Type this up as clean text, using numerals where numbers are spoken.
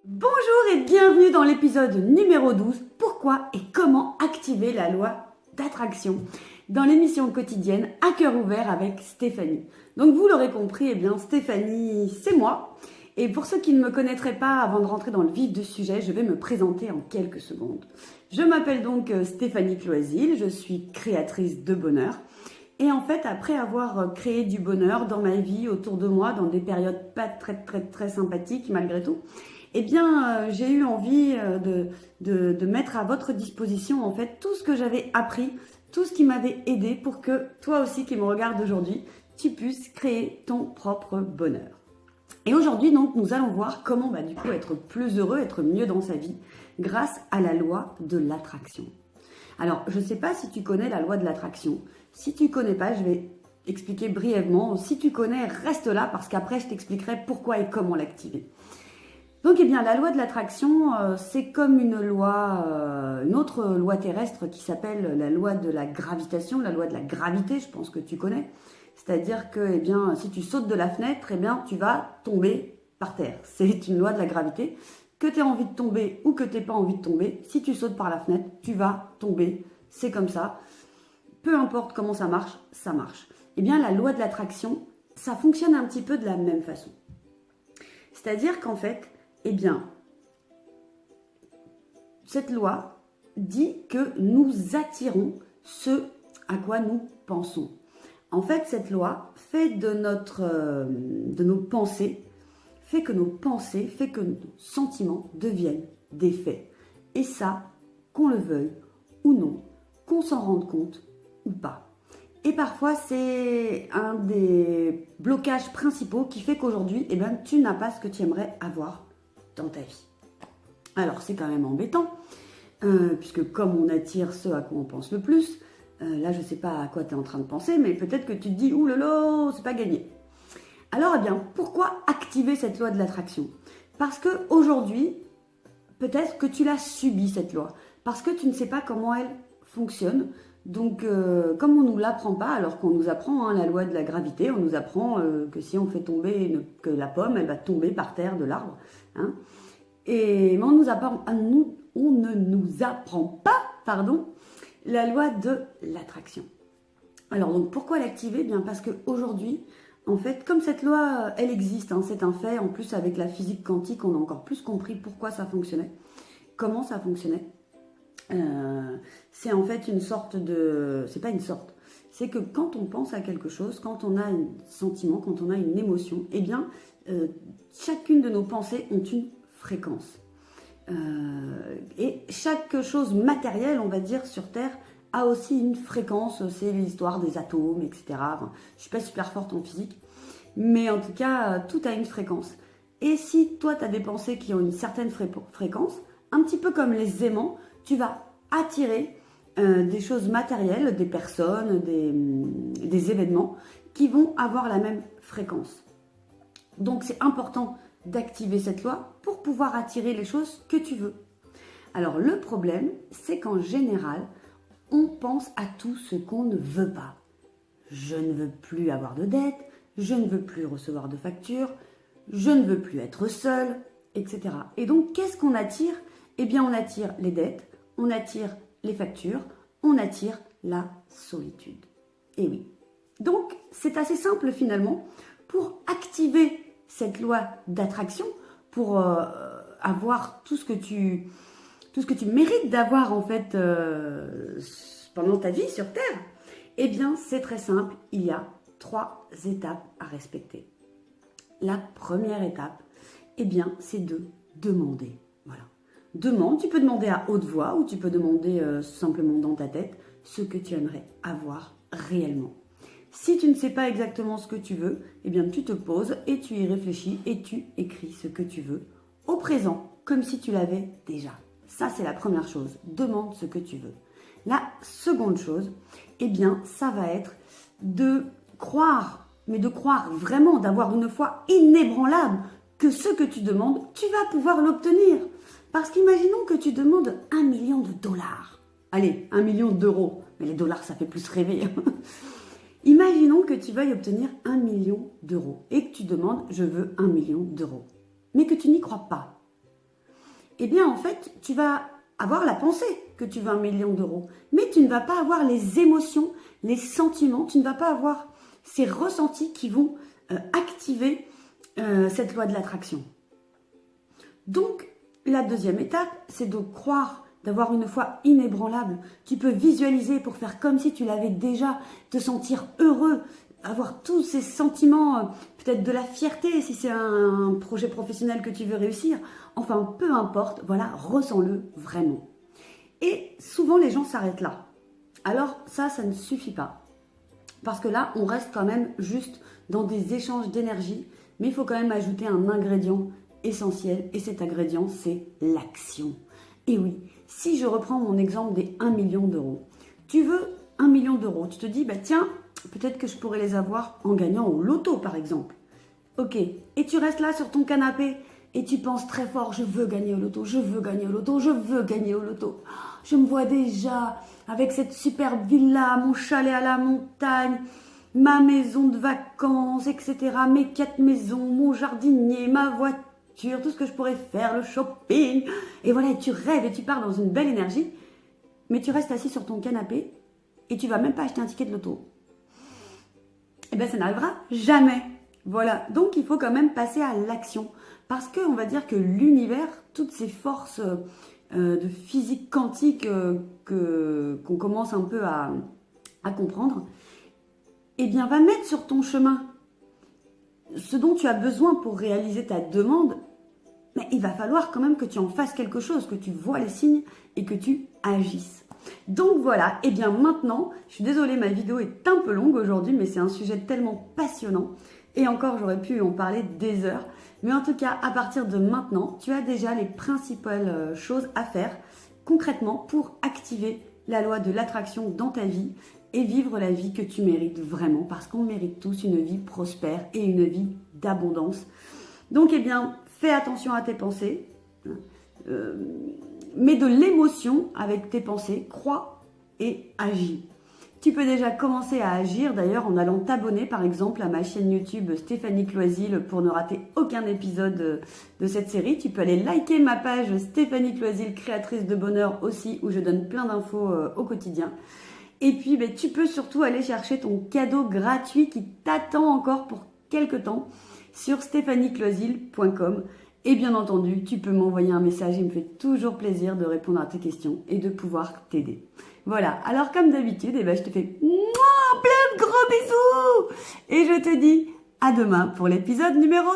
Bonjour et bienvenue dans l'épisode numéro 12, pourquoi et comment activer la loi d'attraction, dans l'émission quotidienne à cœur ouvert avec Stéphanie. Donc vous l'aurez compris, Stéphanie c'est moi. Et pour ceux qui ne me connaîtraient pas, avant de rentrer dans le vif du sujet, je vais me présenter en quelques secondes. Je m'appelle donc Stéphanie Cloisil, je suis créatrice de bonheur. Et en fait, après avoir créé du bonheur dans ma vie, autour de moi, dans des périodes pas très sympathiques malgré tout, j'ai eu envie de mettre à votre disposition en fait tout ce que j'avais appris, tout ce qui m'avait aidé pour que toi aussi qui me regardes aujourd'hui, tu puisses créer ton propre bonheur. Et aujourd'hui donc nous allons voir comment être plus heureux, être mieux dans sa vie grâce à la loi de l'attraction. Alors je ne sais pas si tu connais la loi de l'attraction. Si tu ne connais pas, je vais expliquer brièvement. Si tu connais, reste là parce qu'après je t'expliquerai pourquoi et comment l'activer. Donc, la loi de l'attraction, c'est comme une autre loi terrestre qui s'appelle la loi de la gravitation, la loi de la gravité, je pense que tu connais. C'est-à-dire que, si tu sautes de la fenêtre, tu vas tomber par terre. C'est une loi de la gravité. Que tu aies envie de tomber ou que tu n'aies pas envie de tomber, si tu sautes par la fenêtre, tu vas tomber. C'est comme ça. Peu importe comment ça marche, ça marche. La loi de l'attraction, ça fonctionne un petit peu de la même façon. C'est-à-dire qu'en fait, cette loi dit que nous attirons ce à quoi nous pensons. En fait, cette loi fait de nos pensées, fait que nos sentiments deviennent des faits. Et ça, qu'on le veuille ou non, qu'on s'en rende compte ou pas. Et parfois, c'est un des blocages principaux qui fait qu'aujourd'hui, tu n'as pas ce que tu aimerais avoir dans ta vie. Alors, c'est quand même embêtant, puisque comme on attire ce à quoi on pense le plus, là, je ne sais pas à quoi tu es en train de penser, mais peut-être que tu te dis « Ouh là là, c'est pas gagné ». Alors, pourquoi activer cette loi de l'attraction? Parce qu'aujourd'hui, peut-être que tu l'as subi, cette loi, parce que tu ne sais pas comment elle fonctionne. Donc, comme on ne nous l'apprend pas, alors qu'on nous apprend la loi de la gravité, on nous apprend que si on fait tomber, que la pomme, elle va tomber par terre de l'arbre. Mais on ne nous apprend pas, la loi de l'attraction. Alors, donc, pourquoi l'activer? Parce qu'aujourd'hui, en fait, comme cette loi, elle existe, c'est un fait. En plus, avec la physique quantique, on a encore plus compris pourquoi ça fonctionnait, comment ça fonctionnait. C'est en fait une sorte de... C'est pas une sorte. C'est que quand on pense à quelque chose, quand on a un sentiment, quand on a une émotion, chacune de nos pensées ont une fréquence. Et chaque chose matérielle, on va dire, sur Terre, a aussi une fréquence. C'est l'histoire des atomes, etc. Enfin, je suis pas super forte en physique, mais en tout cas, tout a une fréquence. Et si toi, tu as des pensées qui ont une certaine fréquence, un petit peu comme les aimants, tu vas attirer des choses matérielles, des personnes, des événements qui vont avoir la même fréquence. Donc, c'est important d'activer cette loi pour pouvoir attirer les choses que tu veux. Alors, le problème, c'est qu'en général, on pense à tout ce qu'on ne veut pas. Je ne veux plus avoir de dettes, je ne veux plus recevoir de factures, je ne veux plus être seule, etc. Et donc, qu'est-ce qu'on attire? On attire les dettes, on attire les factures, on attire la solitude. Et oui. Donc, c'est assez simple finalement pour activer cette loi d'attraction, pour avoir tout ce que tu mérites d'avoir en fait pendant ta vie sur Terre. C'est très simple, il y a 3 étapes à respecter. La première étape, c'est de demander. Voilà. Demande, tu peux demander à haute voix ou tu peux demander simplement dans ta tête ce que tu aimerais avoir réellement. Si tu ne sais pas exactement ce que tu veux, tu te poses et tu y réfléchis et tu écris ce que tu veux au présent, comme si tu l'avais déjà. Ça, c'est la première chose. Demande ce que tu veux. La seconde chose, ça va être de croire, mais de croire vraiment, d'avoir une foi inébranlable que ce que tu demandes, tu vas pouvoir l'obtenir. Parce qu'imaginons que tu demandes 1 million de dollars. Allez, 1 million d'euros. Mais les dollars, ça fait plus rêver. Imaginons que tu veuilles obtenir 1 million d'euros et que tu demandes « je veux 1 million d'euros ». Mais que tu n'y crois pas. eh bien en fait, tu vas avoir la pensée que tu veux 1 million d'euros, mais tu ne vas pas avoir les émotions, les sentiments, tu ne vas pas avoir ces ressentis qui vont activer cette loi de l'attraction. Donc, la deuxième étape, c'est de croire, d'avoir une foi inébranlable. Tu peux visualiser pour faire comme si tu l'avais déjà, te sentir heureux, avoir tous ces sentiments, peut-être de la fierté si c'est un projet professionnel que tu veux réussir. Enfin, peu importe, voilà, ressens-le vraiment. Et souvent, les gens s'arrêtent là. Alors ça ne suffit pas. Parce que là, on reste quand même juste dans des échanges d'énergie, mais il faut quand même ajouter un ingrédient essentiel, et cet ingrédient, c'est l'action. Et oui, si je reprends mon exemple des 1 million d'euros, tu veux 1 million d'euros, tu te dis, bah tiens, peut-être que je pourrais les avoir en gagnant au loto, par exemple. Ok, et tu restes là sur ton canapé, et tu penses très fort, je veux gagner au loto, je veux gagner au loto, je veux gagner au loto. Je me vois déjà avec cette superbe villa, mon chalet à la montagne, ma maison de vacances, etc. Mes 4 maisons, mon jardinier, ma voiture, tout ce que je pourrais faire, le shopping. Et voilà, tu rêves et tu pars dans une belle énergie, mais tu restes assis sur ton canapé et tu vas même pas acheter un ticket de loto. Eh bien, ça n'arrivera jamais. Voilà, donc il faut quand même passer à l'action. Parce qu'on va dire que l'univers, toutes ces forces de physique quantique qu'on commence un peu à comprendre, eh bien, va mettre sur ton chemin ce dont tu as besoin pour réaliser ta demande, mais il va falloir quand même que tu en fasses quelque chose, que tu vois les signes et que tu agisses. Donc voilà, et bien maintenant, je suis désolée, ma vidéo est un peu longue aujourd'hui, mais c'est un sujet tellement passionnant. Et encore, j'aurais pu en parler des heures. Mais en tout cas, à partir de maintenant, tu as déjà les principales choses à faire concrètement pour activer la loi de l'attraction dans ta vie et vivre la vie que tu mérites vraiment, parce qu'on mérite tous une vie prospère et une vie d'abondance. Donc, eh bien, fais attention à tes pensées. Mets de l'émotion avec tes pensées, crois et agis. Tu peux déjà commencer à agir d'ailleurs en allant t'abonner par exemple à ma chaîne YouTube Stéphanie Cloisil pour ne rater aucun épisode de cette série. Tu peux aller liker ma page Stéphanie Cloisil, créatrice de bonheur aussi, où je donne plein d'infos au quotidien. Et puis tu peux surtout aller chercher ton cadeau gratuit qui t'attend encore pour quelques temps sur stéphaniecloisil.com. Et bien entendu, tu peux m'envoyer un message, il me fait toujours plaisir de répondre à tes questions et de pouvoir t'aider. Voilà, alors comme d'habitude, je te fais plein de gros bisous et je te dis à demain pour l'épisode numéro